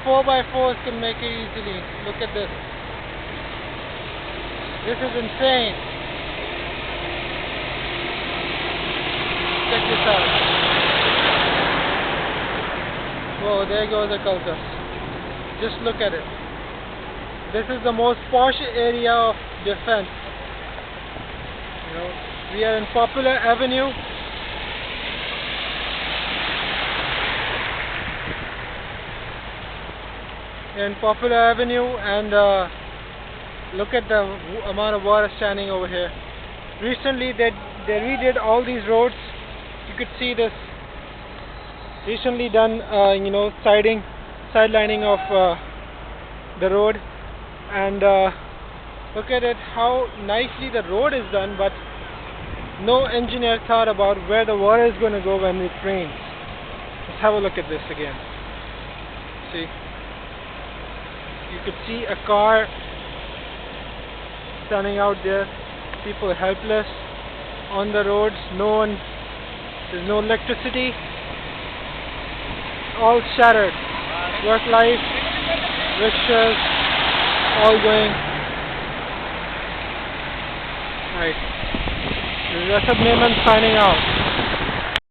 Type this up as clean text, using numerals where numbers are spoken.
4x4s can make it easily. Look at this. This is insane. Check this out. Whoa, there goes a cultist. Just look at it. This is the most posh area of defense. You know, we are in Popular Avenue. In Popular Avenue, and look at the amount of water standing over here. Recently they redid all these roads. You could see this recently done you know, sidelining of the road, and look at it, how nicely the road is done, but no engineer thought about where the water is going to go when it rains. Let's have a look at this again. See, you could see a car standing out there, people helpless on the roads, there's no electricity, all shattered, work life, rickshaws, all going. Right, this is Asad Naiman signing out.